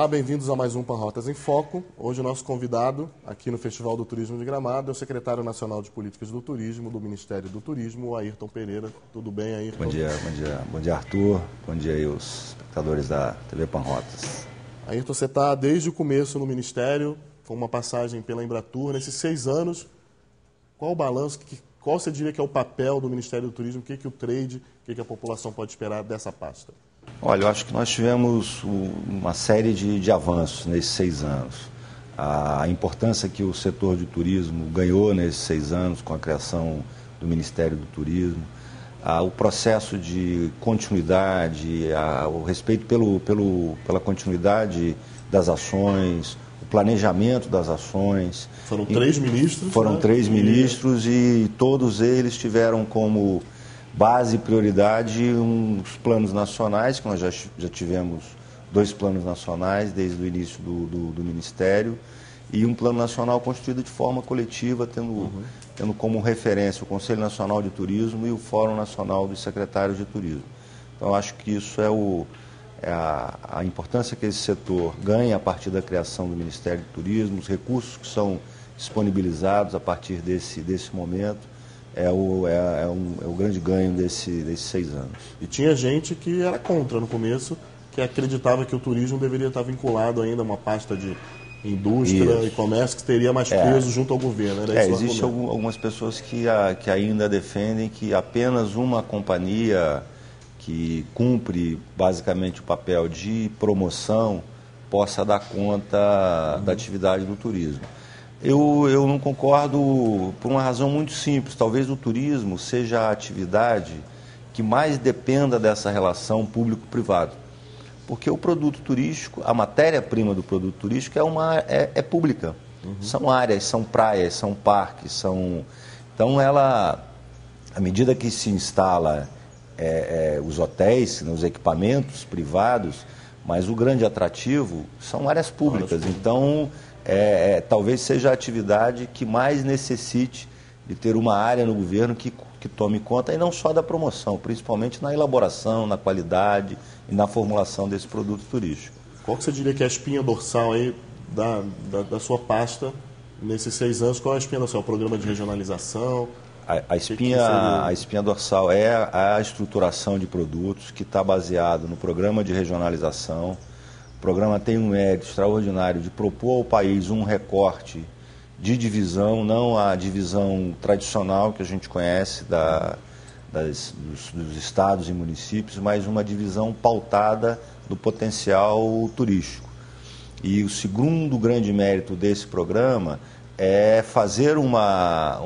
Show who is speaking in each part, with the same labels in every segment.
Speaker 1: Olá, bem-vindos a mais um Panrotas em Foco. Hoje o nosso convidado aqui no Festival do Turismo de Gramado é o secretário nacional de Políticas do Turismo, do Ministério do Turismo, o Ayrton Pereira. Tudo bem, Ayrton?
Speaker 2: Bom dia, Arthur. Bom dia aí os espectadores da TV Panrotas.
Speaker 1: Ayrton, você está desde o começo no Ministério, foi uma passagem pela Embratur. Nesses 6 anos, qual o balanço, qual você diria que é o papel do Ministério do Turismo, o que o trade, o que a população pode esperar dessa pasta?
Speaker 2: Olha, eu acho que nós tivemos uma série de avanços nesses 6 anos. A importância que o setor de turismo ganhou nesses 6 anos com a criação do Ministério do Turismo, o processo de continuidade, o respeito pela continuidade das ações, o planejamento das ações.
Speaker 1: Foram 3 ministros?
Speaker 2: Foram 3 ministros e todos eles tiveram como base e prioridade os planos nacionais, que nós já tivemos 2 planos nacionais desde o início do Ministério, e um plano nacional construído de forma coletiva, tendo como referência o Conselho Nacional de Turismo e o Fórum Nacional dos Secretários de Turismo. Então, eu acho que isso é a importância que esse setor ganha a partir da criação do Ministério do Turismo, os recursos que são disponibilizados a partir desse momento. É o grande ganho desses 6 anos.
Speaker 1: E tinha gente que era contra no começo, que acreditava que o turismo deveria estar vinculado ainda a uma pasta de indústria e comércio que teria mais peso junto ao governo.
Speaker 2: Existem algumas pessoas que ainda defendem que apenas uma companhia que cumpre basicamente o papel de promoção possa dar conta da atividade do turismo. Eu não concordo por uma razão muito simples. Talvez o turismo seja a atividade que mais dependa dessa relação público-privado. Porque o produto turístico, a matéria-prima do produto turístico é pública. São áreas, são praias, são parques, Então, à medida que se instala os hotéis, os equipamentos privados, mas o grande atrativo são áreas públicas. Então, talvez seja a atividade que mais necessite de ter uma área no governo que tome conta, e não só da promoção, principalmente na elaboração, na qualidade e na formulação desse produto turístico.
Speaker 1: Qual que você diria que é a espinha dorsal aí da sua pasta nesses 6 anos? Qual é a espinha dorsal? O programa de regionalização?
Speaker 2: A espinha dorsal é a estruturação de produtos que está baseado no programa de regionalização. O programa tem um mérito extraordinário de propor ao país um recorte de divisão, não a divisão tradicional que a gente conhece dos estados e municípios, mas uma divisão pautada no potencial turístico. E o segundo grande mérito desse programa é fazer uma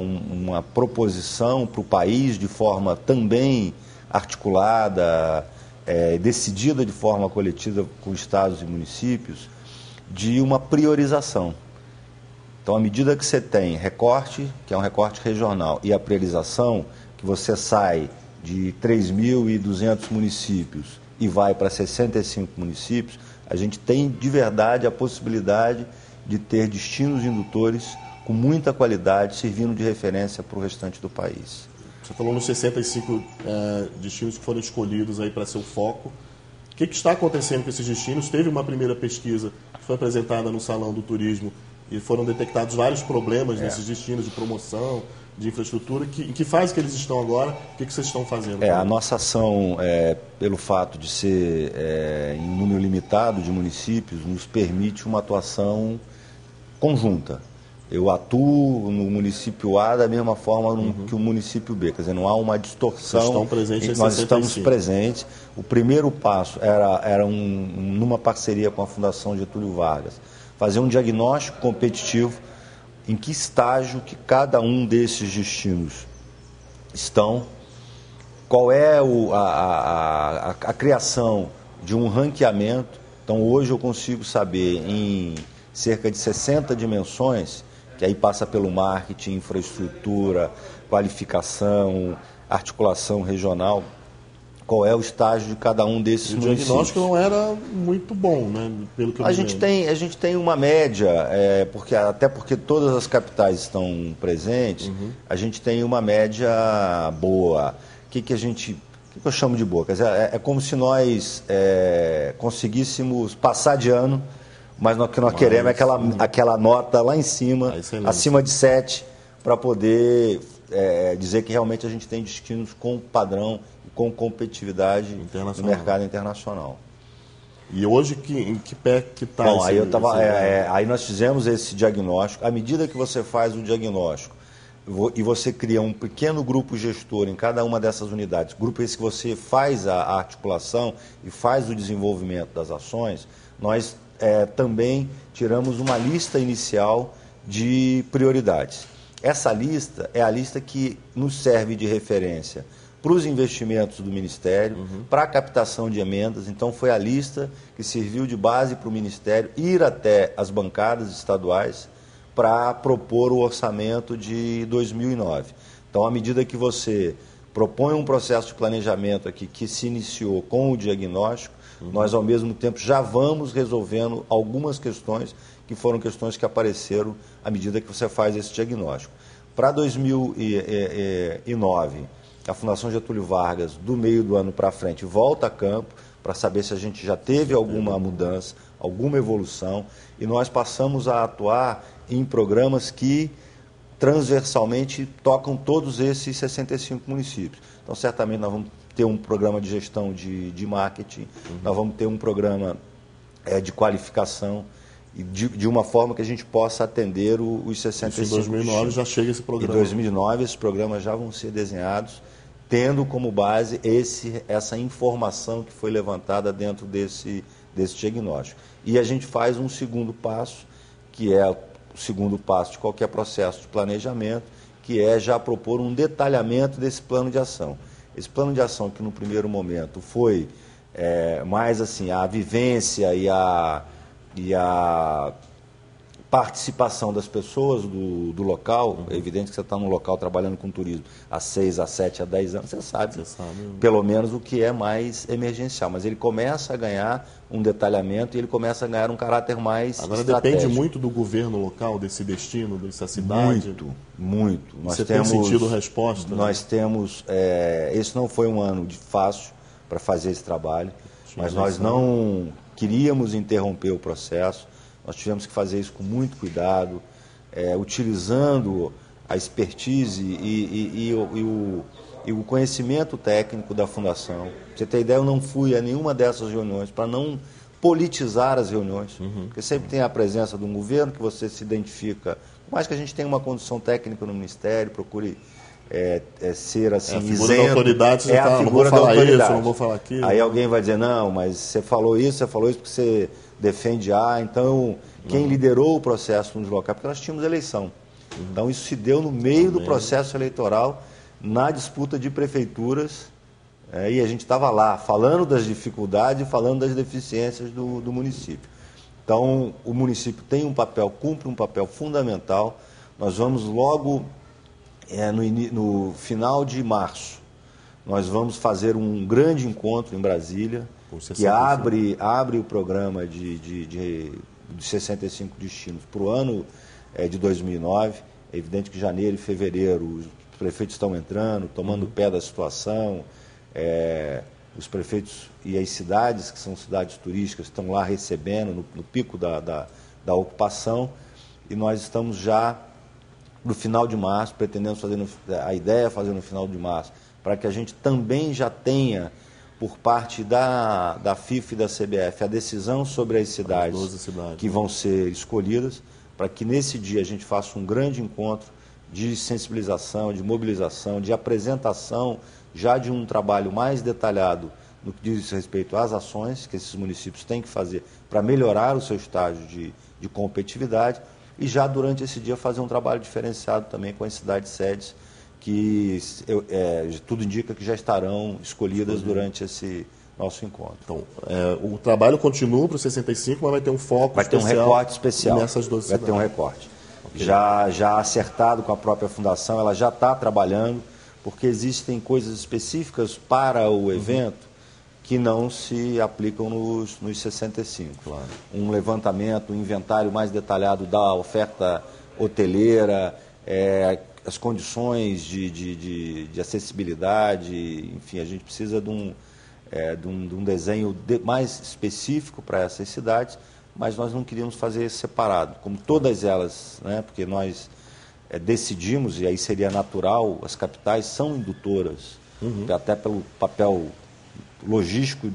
Speaker 2: proposição para o país de forma também articulada, decidida de forma coletiva com estados e municípios, de uma priorização. Então, à medida que você tem recorte, que é um recorte regional, e a priorização, que você sai de 3.200 municípios e vai para 65 municípios, a gente tem de verdade a possibilidade de ter destinos indutores com muita qualidade, servindo de referência para o restante do país.
Speaker 1: Você falou nos 65 destinos que foram escolhidos aí para ser o foco. O que está acontecendo com esses destinos? Teve uma primeira pesquisa que foi apresentada no Salão do Turismo e foram detectados vários problemas nesses destinos de promoção, de infraestrutura. Em que fase que eles estão agora? O que vocês estão fazendo?
Speaker 2: A nossa ação, pelo fato de ser em um número limitado de municípios, nos permite uma atuação conjunta. Eu atuo no município A da mesma forma que o município B, quer dizer, não há uma distorção.
Speaker 1: Vocês estão presentes em 65.
Speaker 2: Nós estamos presentes. O primeiro passo era numa parceria com a Fundação Getúlio Vargas, fazer um diagnóstico competitivo em que estágio que cada um desses destinos estão, qual é a criação de um ranqueamento. Então, hoje eu consigo saber em cerca de 60 dimensões, que aí passa pelo marketing, infraestrutura, qualificação, articulação regional, qual é o estágio de cada um desses municípios.
Speaker 1: O diagnóstico não era muito bom, né? Pelo que eu
Speaker 2: a gente tem uma média, até porque todas as capitais estão presentes, a gente tem uma média boa. O que eu chamo de boa? Quer dizer, é como se nós conseguíssemos passar de ano mas o que nós queremos é aquela nota lá em cima, acima de 7, para poder dizer que realmente a gente tem destinos com padrão, com competitividade no mercado internacional.
Speaker 1: E hoje, em que pé que está?
Speaker 2: Bom, aí nós fizemos esse diagnóstico. À medida que você faz o diagnóstico e você cria um pequeno grupo gestor em cada uma dessas unidades, grupo esse que você faz a articulação e faz o desenvolvimento das ações, nós também tiramos uma lista inicial de prioridades. Essa lista é a lista que nos serve de referência para os investimentos do Ministério, para a captação de emendas. Então, foi a lista que serviu de base para o Ministério ir até as bancadas estaduais para propor o orçamento de 2009. Então, à medida que você propõe um processo de planejamento aqui que se iniciou com o diagnóstico, nós, ao mesmo tempo, já vamos resolvendo algumas questões que foram questões que apareceram à medida que você faz esse diagnóstico. Para 2009, a Fundação Getúlio Vargas, do meio do ano para frente, volta a campo para saber se a gente já teve alguma mudança, alguma evolução, e nós passamos a atuar em programas que transversalmente tocam todos esses 65 municípios. Então, certamente, nós vamos ter um programa de gestão de marketing, nós vamos ter um programa de qualificação, e de uma forma que a gente possa atender os 65
Speaker 1: Em 2009 já chega esse programa.
Speaker 2: Em 2009, esses programas já vão ser desenhados, tendo como base essa informação que foi levantada dentro desse diagnóstico. E a gente faz um segundo passo, que é o segundo passo de qualquer processo de planejamento, que é já propor um detalhamento desse plano de ação. Esse plano de ação que no primeiro momento foi mais assim, a vivência e a participação das pessoas do local. É evidente que você está num local trabalhando com turismo há 6, a 7, a 10 anos, você sabe pelo menos o que é mais emergencial, mas ele começa a ganhar um detalhamento e ele começa a ganhar um caráter mais estratégico.
Speaker 1: Depende muito do governo local, desse destino, dessa cidade?
Speaker 2: Muito.
Speaker 1: Você tem sentido resposta?
Speaker 2: Nós temos... esse não foi um ano fácil para fazer esse trabalho, mas nós não queríamos interromper o processo. Nós tivemos que fazer isso com muito cuidado, utilizando a expertise e o conhecimento técnico da Fundação. Pra você ter ideia, eu não fui a nenhuma dessas reuniões para não politizar as reuniões, porque sempre tem a presença de um governo que você se identifica, por mais que a gente tenha uma condição técnica no Ministério, procure ser assim,
Speaker 1: a figura da autoridade, você fala, não vou falar isso, não vou falar aquilo.
Speaker 2: Aí alguém vai dizer, não, mas você falou isso porque você defende A. Então, quem liderou o processo nos locais, porque nós tínhamos eleição. Então, isso se deu no meio do processo eleitoral, na disputa de prefeituras, e a gente estava lá, falando das dificuldades e falando das deficiências do município. Então, o município cumpre um papel fundamental. Nós vamos logo, no final de março, nós vamos fazer um grande encontro em Brasília, que abre o programa de 65 destinos para o ano de 2009. É evidente que janeiro e fevereiro os prefeitos estão entrando, tomando pé da situação. Os prefeitos e as cidades, que são cidades turísticas, estão lá recebendo no pico da ocupação. E nós estamos já no final de março, pretendemos fazer fazer no final de março, para que a gente também já tenha, por parte da FIFA e da CBF, a decisão sobre as cidades que vão ser escolhidas, para que nesse dia a gente faça um grande encontro de sensibilização, de mobilização, de apresentação já de um trabalho mais detalhado no que diz respeito às ações que esses municípios têm que fazer para melhorar o seu estágio de competitividade, e já durante esse dia fazer um trabalho diferenciado também com as cidades sedes, que tudo indica que já estarão escolhidas durante esse nosso encontro.
Speaker 1: Então, o trabalho continua para o 65, mas vai ter um foco
Speaker 2: especial. Vai ter um recorte especial.
Speaker 1: Nessas 12 cidades.
Speaker 2: Vai ter um recorte. Okay. Já acertado com a própria Fundação, ela já está trabalhando, porque existem coisas específicas para o evento que não se aplicam nos 65.
Speaker 1: Claro.
Speaker 2: Um levantamento, um inventário mais detalhado da oferta hoteleira, as condições de acessibilidade, enfim, a gente precisa de um desenho mais específico para essas cidades, mas nós não queríamos fazer separado, como todas elas, né? Porque nós decidimos, e aí seria natural, as capitais são indutoras, até pelo papel logístico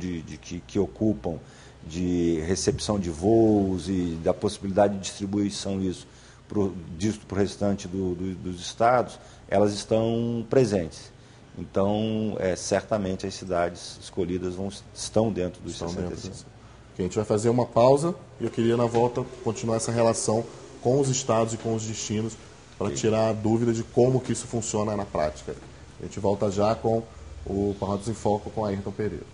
Speaker 2: que ocupam, de recepção de voos e da possibilidade de distribuição disso para o restante dos estados, elas estão presentes. Então, certamente as cidades escolhidas estão dentro dos 65.
Speaker 1: A gente vai fazer uma pausa e eu queria, na volta, continuar essa relação com os estados e com os destinos para tirar a dúvida de como que isso funciona na prática. A gente volta já com o Paródias em Foco com Ayrton Pereira.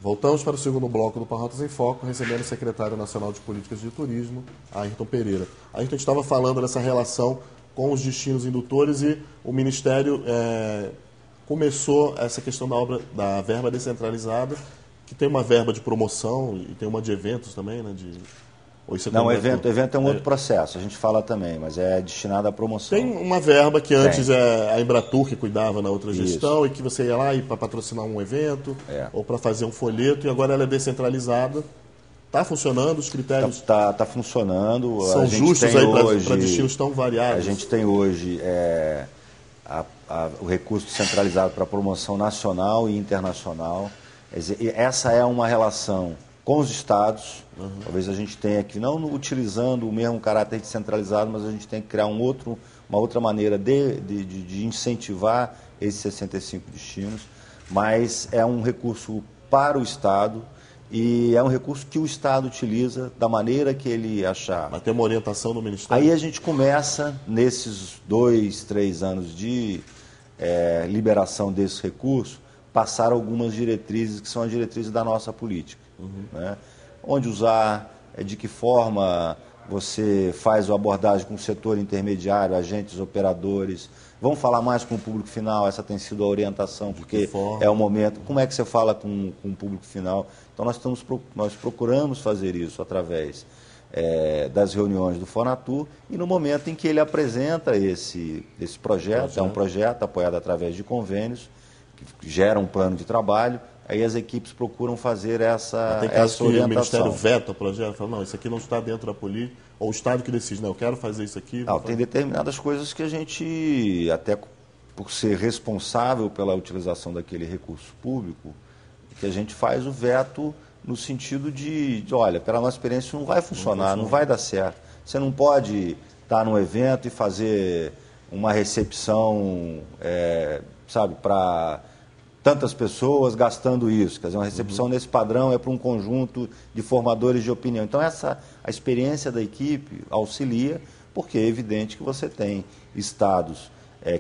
Speaker 1: Voltamos para o segundo bloco do Paródias em Foco, recebendo o secretário nacional de Políticas de Turismo, Ayrton Pereira. A gente estava falando dessa relação com os destinos indutores e o Ministério começou essa questão da verba descentralizada, que tem uma verba de promoção e tem uma de eventos também, né?
Speaker 2: Não, evento é um outro processo, a gente fala também, mas é destinado à promoção.
Speaker 1: Tem uma verba que antes a Embratur que cuidava na outra gestão e que você ia lá para patrocinar um evento ou para fazer um folheto, e agora ela é descentralizada. Está funcionando os critérios?
Speaker 2: Está funcionando.
Speaker 1: São justos aí para destinos tão variados?
Speaker 2: A gente tem hoje o recurso centralizado para promoção nacional e internacional. Essa é uma relação com os estados. Talvez a gente tenha que, não utilizando o mesmo caráter descentralizado, mas a gente tem que criar uma outra maneira de incentivar esses 65 destinos. Mas é um recurso para o estado e é um recurso que o estado utiliza da maneira que ele achar.
Speaker 1: Vai ter uma orientação do Ministério?
Speaker 2: Aí a gente começa, nesses 2, 3 anos de liberação desse recurso, passar algumas diretrizes que são as diretrizes da nossa política. Né? Onde usar, de que forma você faz a abordagem com o setor intermediário, agentes, operadores. Vamos falar mais com o público final, essa tem sido a orientação, porque é o momento. Como é que você fala com o público final? Então nós procuramos fazer isso através das reuniões do Fonatur e no momento em que ele apresenta esse projeto, é um projeto apoiado através de convênios, que gera um plano de trabalho, aí as equipes procuram fazer essa orientação.
Speaker 1: O Ministério veta o projeto, fala, não, isso aqui não está dentro da política, ou o Estado que decide, não, eu quero fazer isso aqui.
Speaker 2: Não, tem determinadas coisas que a gente, até por ser responsável pela utilização daquele recurso público, que a gente faz o veto no sentido de olha, pela nossa experiência isso não vai funcionar, não vai dar certo. Você não pode estar num evento e fazer uma recepção, para tantas pessoas gastando isso. Quer dizer, uma recepção nesse padrão é para um conjunto de formadores de opinião. Então, a experiência da equipe auxilia, porque é evidente que você tem estados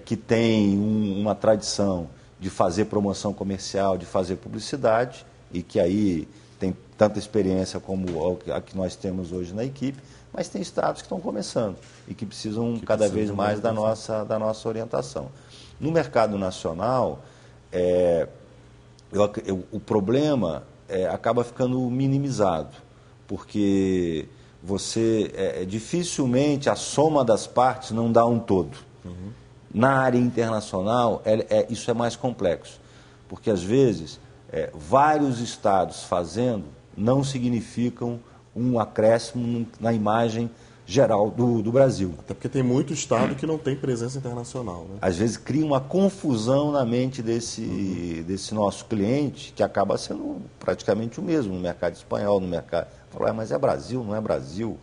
Speaker 2: que têm uma tradição de fazer promoção comercial, de fazer publicidade, e que aí tem tanta experiência como a que nós temos hoje na equipe, mas tem estados que estão começando e que precisam cada vez mais da nossa orientação. No mercado nacional, o problema acaba ficando minimizado, porque dificilmente a soma das partes não dá um todo. Na área internacional, isso é mais complexo, porque às vezes vários estados fazendo não significam um acréscimo na imagem geral do Brasil.
Speaker 1: Até porque tem muito estado que não tem presença internacional. Né?
Speaker 2: Às vezes cria uma confusão na mente desse nosso cliente, que acaba sendo praticamente o mesmo no mercado espanhol, no mercado... Fala, mas é Brasil, não é Brasil?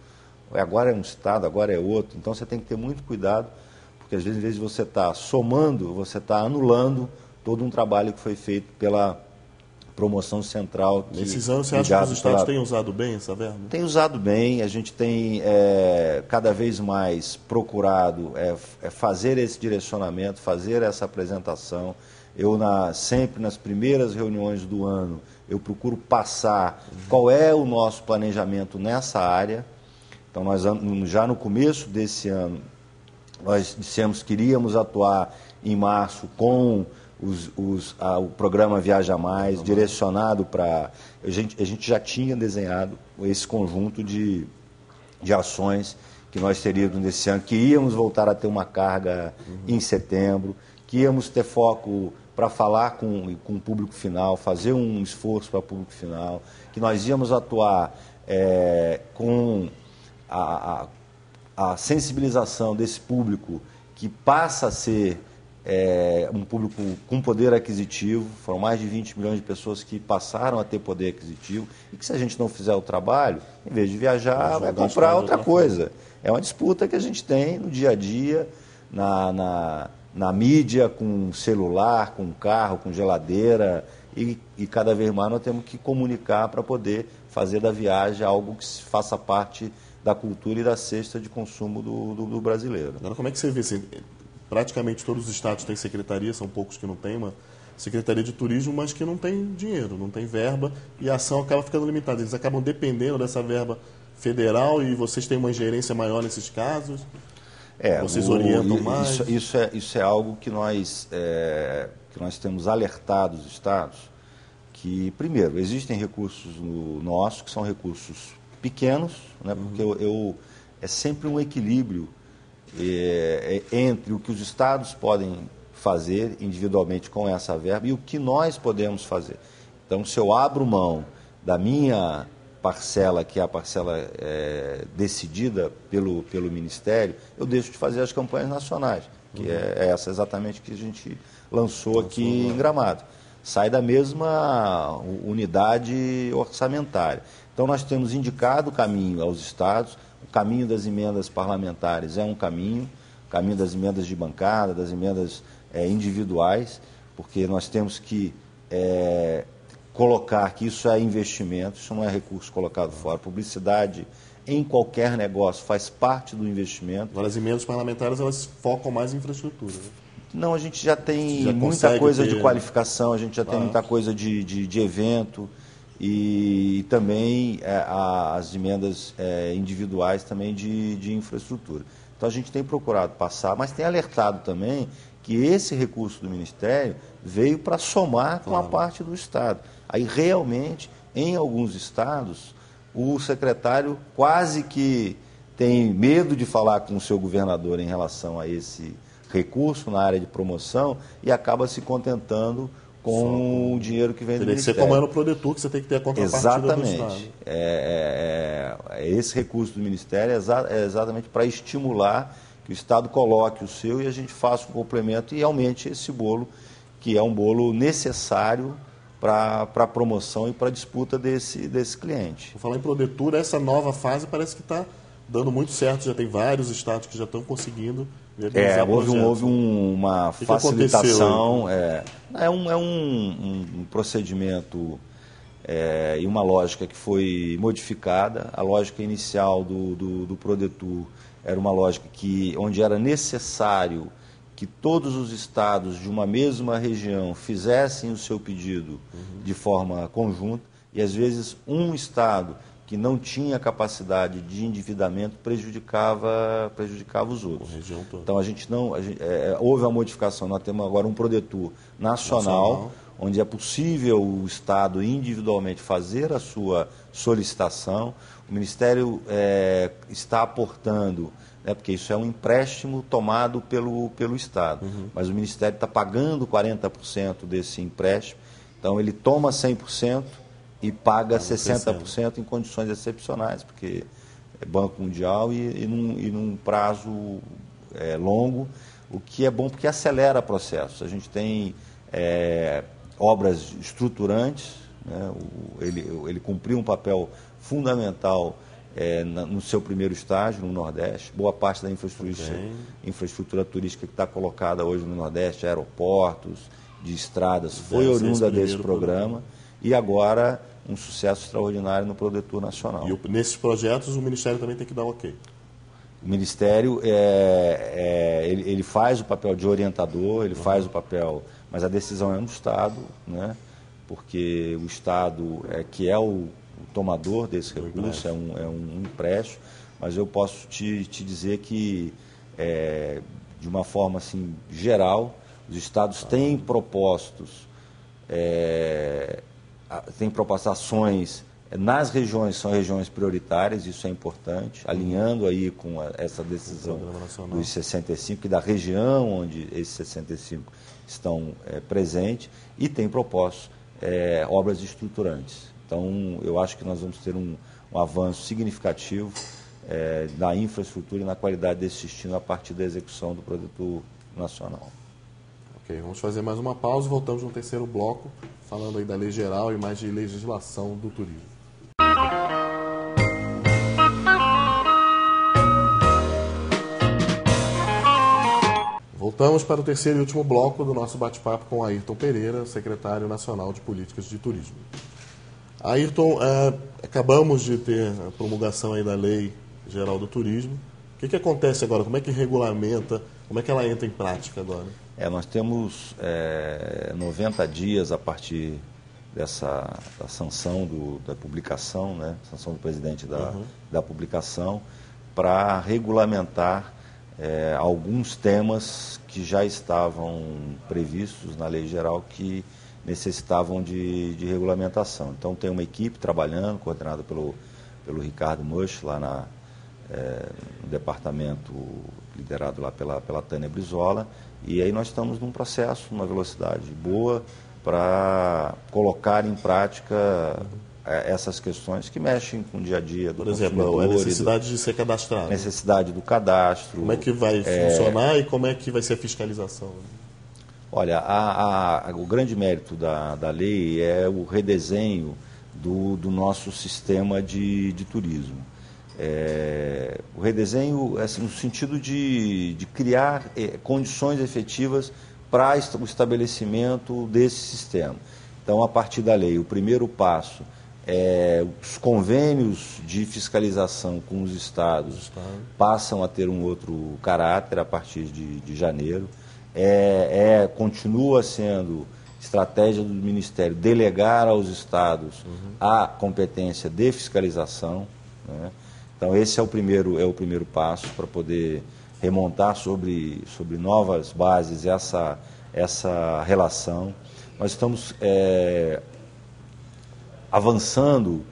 Speaker 2: Agora é um estado, agora é outro. Então você tem que ter muito cuidado, porque às vezes, em vez de você estar somando, você está anulando todo um trabalho que foi feito pela promoção central.
Speaker 1: Nesses anos, você acha que os estados têm usado bem essa verba?
Speaker 2: Tem usado bem, a gente tem cada vez mais procurado fazer esse direcionamento, fazer essa apresentação. Eu, sempre nas primeiras reuniões do ano, eu procuro passar qual é o nosso planejamento nessa área. Então, nós já no começo desse ano, nós dissemos que iríamos atuar em março com o programa Viaja Mais, direcionado para... A gente já tinha desenhado esse conjunto de ações que nós teríamos nesse ano, que íamos voltar a ter uma carga em setembro, que íamos ter foco para falar com o público final, fazer um esforço para o público final, que nós íamos atuar com a sensibilização desse público que passa a ser um público com poder aquisitivo. Foram mais de 20 milhões de pessoas que passaram a ter poder aquisitivo e que, se a gente não fizer o trabalho, em vez de viajar, vai comprar outra coisa. É uma disputa que a gente tem no dia a dia, na mídia, com celular, com carro, com geladeira, e cada vez mais nós temos que comunicar para poder fazer da viagem algo que faça parte da cultura e da cesta de consumo do brasileiro.
Speaker 1: Agora, como é que você vê? Assim, praticamente todos os estados têm secretaria, são poucos que não têm uma secretaria de turismo, mas que não tem dinheiro, não tem verba, e a ação acaba ficando limitada. Eles acabam dependendo dessa verba federal, e vocês têm uma ingerência maior nesses casos? Vocês orientam mais?
Speaker 2: Isso é algo que nós temos alertado os estados, que, primeiro, existem recursos nossos, que são recursos pequenos, né, porque é sempre um equilíbrio entre o que os estados podem fazer individualmente com essa verba e o que nós podemos fazer. Então, se eu abro mão da minha parcela, que é a parcela decidida pelo Ministério, eu deixo de fazer as campanhas nacionais, que é essa exatamente que a gente lançou aqui em Gramado. Sai da mesma unidade orçamentária. Então, nós temos indicado o caminho aos estados. O caminho das emendas parlamentares é um caminho, o caminho das emendas de bancada, das emendas individuais, porque nós temos que colocar que isso é investimento, isso não é recurso colocado fora. Publicidade em qualquer negócio faz parte do investimento.
Speaker 1: Agora, as emendas parlamentares, elas focam mais em infraestrutura, né?
Speaker 2: Não, a gente já tem muita coisa de qualificação, a gente já tem muita coisa de evento e também as emendas individuais também de infraestrutura. Então, a gente tem procurado passar, mas tem alertado também que esse recurso do Ministério veio para somar com a parte do Estado. Aí, realmente, em alguns estados, o secretário quase que tem medo de falar com o seu governador em relação a esse recurso na área de promoção e acaba se contentando com o dinheiro que vem do Ministério.
Speaker 1: Teria que ser como era o Prodetur, que você tem que ter a contrapartida do Estado.
Speaker 2: Esse recurso do Ministério é exatamente para estimular que o Estado coloque o seu e a gente faça um complemento e aumente esse bolo, que é um bolo necessário para a promoção e para a disputa desse cliente.
Speaker 1: Vou falar em Prodetur, essa nova fase parece que está dando muito certo, já tem vários estados que já estão conseguindo.
Speaker 2: Houve uma facilitação, é um procedimento e uma lógica que foi modificada. A lógica inicial do Prodetur era uma lógica onde era necessário que todos os estados de uma mesma região fizessem o seu pedido de forma conjunta, e às vezes um estado que não tinha capacidade de endividamento prejudicava os outros. Então, houve uma modificação. Nós temos agora um Prodetur nacional, onde é possível o Estado individualmente fazer a sua solicitação. O Ministério está aportando, porque isso é um empréstimo tomado pelo Estado, mas o Ministério está pagando 40% desse empréstimo. Então, ele toma 100%, e paga 60% em condições excepcionais, porque é Banco Mundial e num prazo longo, o que é bom porque acelera processos. A gente tem obras estruturantes, né? Ele cumpriu um papel fundamental no seu primeiro estágio, no Nordeste. Boa parte da infraestrutura turística que está colocada hoje no Nordeste, aeroportos, de estradas, foi oriunda desse programa. E agora um sucesso extraordinário no Prodetur Nacional.
Speaker 1: E nesses projetos o Ministério também tem que dar ok?
Speaker 2: O Ministério ele faz o papel de orientador, ele faz o papel, mas a decisão é no Estado, né? Porque o Estado que é o tomador desse recurso, é um empréstimo, mas eu posso te dizer que, de uma forma assim, geral, os Estados têm propostas ações nas regiões, são regiões prioritárias, isso é importante, alinhando aí com essa decisão dos 65, e da região onde esses 65 estão presentes, e tem proposto obras estruturantes. Então, eu acho que nós vamos ter um avanço significativo na infraestrutura e na qualidade desse destino a partir da execução do Produto Nacional.
Speaker 1: Ok, vamos fazer mais uma pausa e voltamos no terceiro bloco, falando aí da lei geral e mais de legislação do turismo. Voltamos para o terceiro e último bloco do nosso bate-papo com Ayrton Pereira, secretário nacional de Políticas de Turismo. Ayrton, acabamos de ter a promulgação aí da Lei Geral do Turismo. O que acontece agora? Como é que regulamenta? Como é que ela entra em prática agora?
Speaker 2: Nós temos 90 dias a partir da sanção da publicação, né? Sanção do presidente da publicação, para regulamentar alguns temas que já estavam previstos na lei geral que necessitavam de regulamentação. Então tem uma equipe trabalhando, coordenada pelo Ricardo Musch, lá no departamento liderado lá pela Tânia Brizola, e aí nós estamos num processo, numa velocidade boa, para colocar em prática essas questões que mexem com o dia a dia do consumidor.
Speaker 1: Por exemplo, a necessidade de ser cadastrado.
Speaker 2: Necessidade do cadastro.
Speaker 1: Como é que vai funcionar e como é que vai ser a fiscalização?
Speaker 2: Olha, o grande mérito da lei é o redesenho do nosso sistema de turismo. O redesenho assim, no sentido de criar condições efetivas para o estabelecimento desse sistema. Então, a partir da lei, o primeiro passo os convênios de fiscalização com os estados passam a ter um outro caráter a partir de janeiro. Continua sendo estratégia do Ministério delegar aos estados a competência de fiscalização, né? Então, esse é o primeiro passo para poder remontar sobre novas bases essa relação. Nós estamos avançando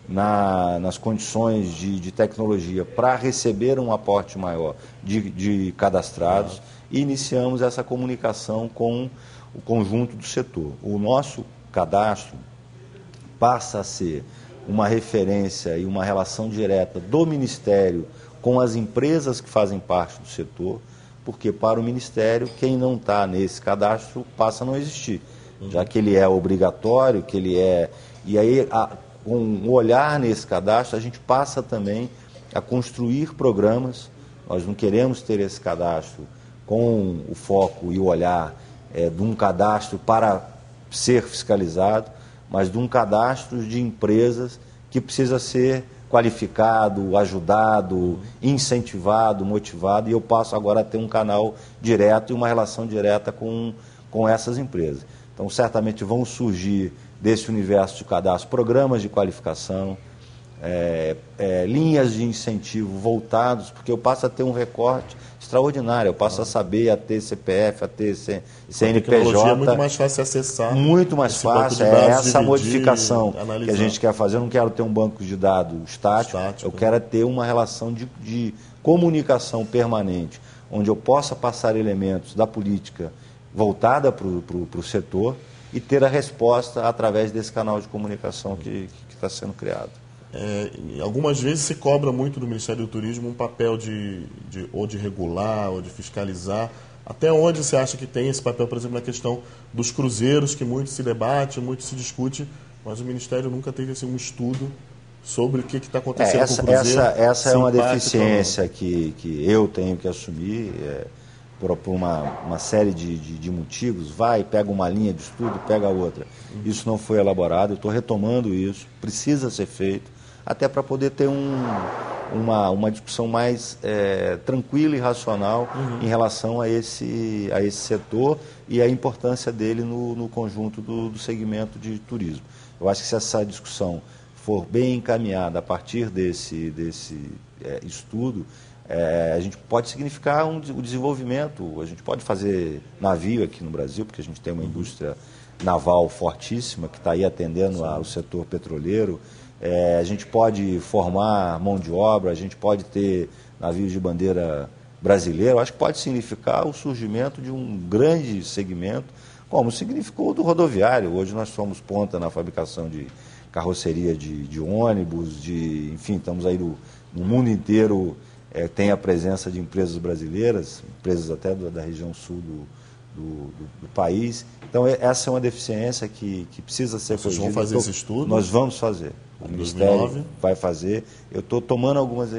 Speaker 2: nas condições de tecnologia para receber um aporte maior de cadastrados e iniciamos essa comunicação com o conjunto do setor. O nosso cadastro passa a ser uma referência e uma relação direta do Ministério com as empresas que fazem parte do setor, porque para o Ministério, quem não está nesse cadastro passa a não existir, já que ele é obrigatório, que ele é... E aí, com o olhar nesse cadastro, a gente passa também a construir programas. Nós não queremos ter esse cadastro com o foco e o olhar de um cadastro para ser fiscalizado, mas de um cadastro de empresas que precisa ser qualificado, ajudado, incentivado, motivado, e eu passo agora a ter um canal direto e uma relação direta com essas empresas. Então, certamente vão surgir desse universo de cadastro programas de qualificação, linhas de incentivo voltados, porque eu passo a ter um recorte extraordinário, eu passo a saber, a ter CPF, a ter CNPJ.
Speaker 1: É muito mais fácil acessar.
Speaker 2: Muito mais fácil, essa modificação analisar. Que a gente quer fazer. Eu não quero ter um banco de dados estático. Eu quero ter uma relação de comunicação permanente, onde eu possa passar elementos da política voltada para o setor e ter a resposta através desse canal de comunicação que está sendo criado.
Speaker 1: Algumas vezes se cobra muito do Ministério do Turismo um papel ou de regular ou de fiscalizar. Até onde você acha que tem esse papel, por exemplo, na questão dos cruzeiros, que muito se debate, muito se discute, mas o Ministério nunca teve assim, um estudo sobre o que está acontecendo com o cruzeiro.
Speaker 2: Essa é uma deficiência que eu tenho que assumir por uma série de motivos. Pega uma linha de estudo, pega outra. Isso não foi elaborado, eu estou retomando isso, precisa ser feito, até para poder ter uma discussão mais tranquila e racional em relação a esse setor e a importância dele no conjunto do segmento de turismo. Eu acho que se essa discussão for bem encaminhada a partir desse estudo, a gente pode significar o desenvolvimento. A gente pode fazer navio aqui no Brasil, porque a gente tem uma indústria naval fortíssima que está aí atendendo ao setor petroleiro. a gente pode formar mão de obra, a gente pode ter navios de bandeira brasileira. Eu acho que pode significar o surgimento de um grande segmento, como significou o do rodoviário. Hoje nós somos ponta na fabricação de carroceria de ônibus, enfim, estamos aí no mundo inteiro, tem a presença de empresas brasileiras, empresas até da região sul do país. Então, essa é uma deficiência que precisa ser corrigida.
Speaker 1: Vocês vão fazer esse estudo?
Speaker 2: Nós vamos fazer. O Ministério vai fazer. Eu estou tomando algumas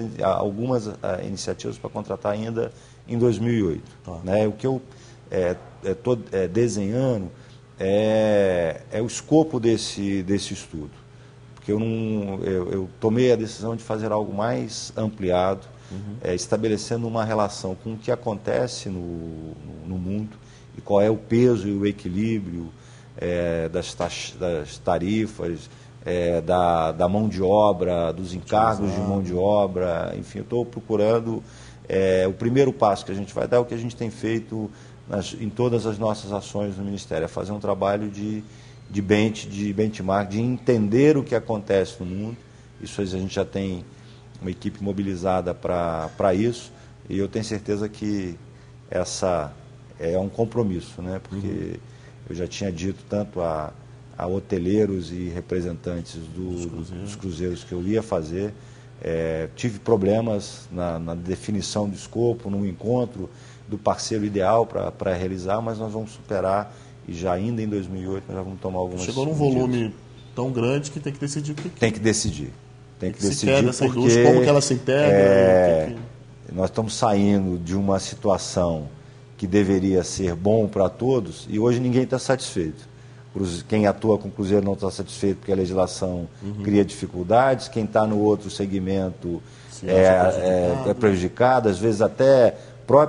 Speaker 2: iniciativas para contratar ainda em 2008. Né? O que eu estou desenhando é o escopo desse estudo. Porque eu tomei a decisão de fazer algo mais ampliado, estabelecendo uma relação com o que acontece no mundo e qual é o peso e o equilíbrio das tarifas, da mão de obra, dos encargos de mão de obra. Enfim, eu estou procurando. O primeiro passo que a gente vai dar é o que a gente tem feito em todas as nossas ações no Ministério, é fazer um trabalho de benchmark, de entender o que acontece no mundo. Isso a gente já tem uma equipe mobilizada para isso, e eu tenho certeza que essa é um compromisso, né? Porque eu já tinha dito tanto a hoteleiros e representantes dos cruzeiros que eu ia fazer. Tive problemas na definição do escopo, no encontro do parceiro ideal para realizar, mas nós vamos superar, e já ainda em 2008 nós já vamos tomar algumas
Speaker 1: medidas. Chegou num volume tão grande que tem que decidir o que
Speaker 2: tem que decidir. Tem que decidir
Speaker 1: se dessa indústria, como que ela se integra.
Speaker 2: Nós estamos saindo de uma situação que deveria ser bom para todos, e hoje ninguém está satisfeito. Quem atua com cruzeiro não está satisfeito porque a legislação cria dificuldades, quem está no outro segmento é prejudicado, às vezes até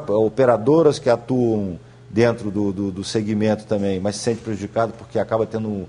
Speaker 2: operadoras que atuam dentro do segmento também, mas se sente prejudicado porque acaba tendo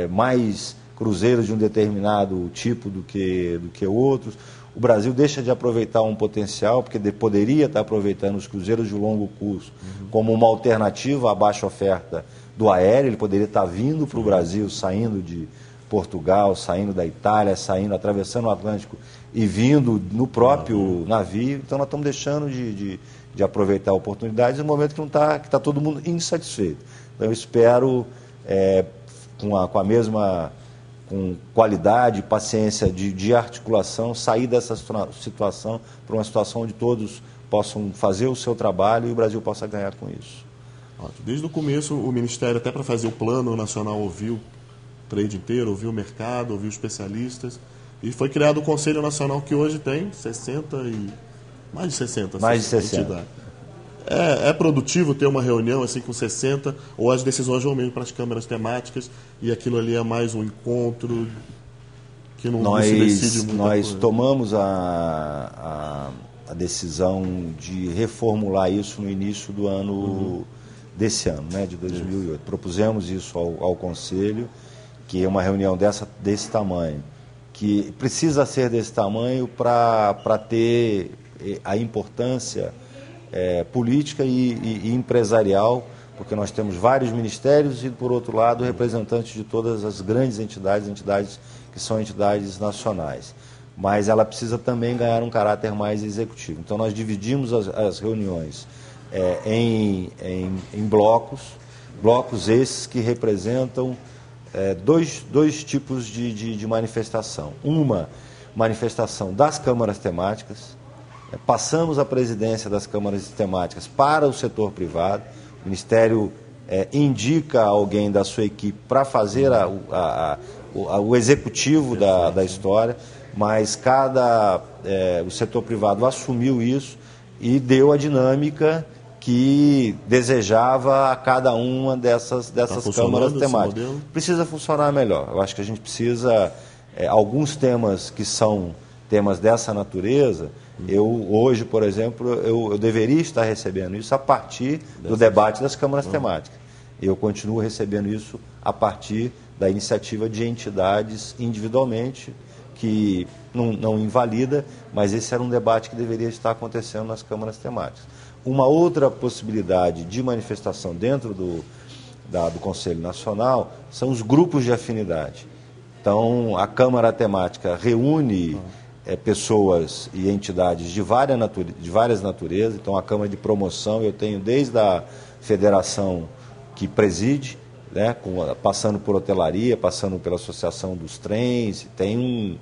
Speaker 2: mais cruzeiros de um determinado tipo do que outros. O Brasil deixa de aproveitar um potencial, porque poderia estar aproveitando os cruzeiros de longo curso como uma alternativa à baixa oferta do aéreo. Ele poderia estar vindo para o Brasil, saindo de Portugal, saindo da Itália, atravessando o Atlântico e vindo no próprio navio. Então nós estamos deixando de aproveitar oportunidades no momento que está todo mundo insatisfeito. Então eu espero, com qualidade, paciência de articulação, sair dessa situação para uma situação onde todos possam fazer o seu trabalho e o Brasil possa ganhar com isso.
Speaker 1: Desde o começo, o Ministério, até para fazer o plano nacional, ouviu o trade inteiro, ouviu o mercado, ouviu especialistas, e foi criado o Conselho Nacional, que hoje tem mais de 60 entidades. É produtivo ter uma reunião assim com 60, ou as decisões vão mesmo para as câmaras temáticas e aquilo ali é mais um encontro que não se decide muito?
Speaker 2: Nós tomamos a decisão de reformular isso no início do ano desse ano, né, de 2008. Propusemos isso ao Conselho, que é uma reunião desse tamanho, que precisa ser desse tamanho para ter a importância política e empresarial, porque nós temos vários ministérios e, por outro lado, representantes de todas as grandes entidades que são entidades nacionais. Mas ela precisa também ganhar um caráter mais executivo. Então, nós dividimos as reuniões em blocos esses que representam dois tipos de manifestação. Uma manifestação das câmaras temáticas. Passamos a presidência das câmaras temáticas para o setor privado. O Ministério indica alguém da sua equipe para fazer o executivo da história, mas o setor privado assumiu isso e deu a dinâmica que desejava a cada uma dessas câmaras temáticas. Precisa funcionar melhor. Eu acho que a gente precisa, alguns temas que são temas dessa natureza, hoje, por exemplo, eu deveria estar recebendo isso a partir do debate das câmaras temáticas. Eu continuo recebendo isso a partir da iniciativa de entidades individualmente, que não invalida, mas esse era um debate que deveria estar acontecendo nas câmaras temáticas. Uma outra possibilidade de manifestação dentro do Conselho Nacional são os grupos de afinidade. Então, a Câmara Temática reúne pessoas e entidades de várias naturezas. Então, a Câmara de Promoção, eu tenho desde a federação que preside, né, passando por hotelaria, passando pela Associação dos Trens, tem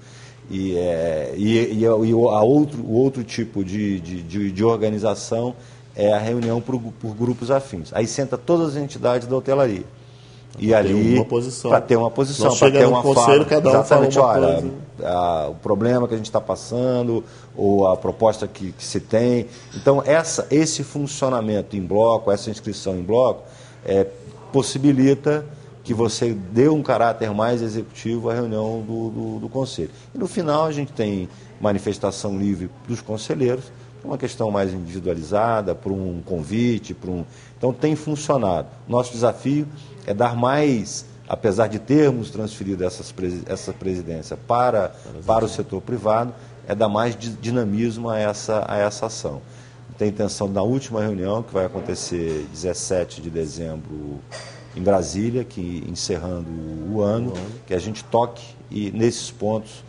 Speaker 2: o outro tipo de organização é a reunião por grupos afins. Aí senta todas as entidades da hotelaria. E ali, para ter uma posição, para ter uma fala,
Speaker 1: cada um fala uma coisa.
Speaker 2: O problema que a gente está passando, ou a proposta que se tem. Então, esse funcionamento em bloco, essa inscrição em bloco, possibilita que você dê um caráter mais executivo à reunião do Conselho. E no final a gente tem manifestação livre dos conselheiros, por uma questão mais individualizada, por um convite, Então tem funcionado. Nosso desafio é dar mais, apesar de termos transferido essa presidência para o setor privado, é dar mais dinamismo a essa ação. Tem intenção, na última reunião, que vai acontecer 17 de dezembro em Brasília, que encerrando o ano, que a gente toque nesses pontos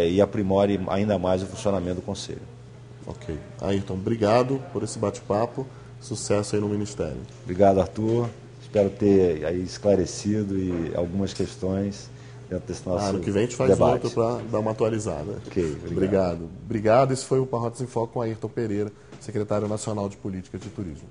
Speaker 2: e aprimore ainda mais o funcionamento do Conselho.
Speaker 1: Ok. Ayrton, obrigado por esse bate-papo. Sucesso aí no Ministério.
Speaker 2: Obrigado, Arthur. Espero ter aí esclarecido algumas questões dentro desse nosso debate.
Speaker 1: No que vem a gente faz outro para dar uma atualizada.
Speaker 2: Ok,
Speaker 1: obrigado. Obrigado. Esse foi o Pajotas em Foco com Ayrton Pereira, secretário nacional de Política de Turismo.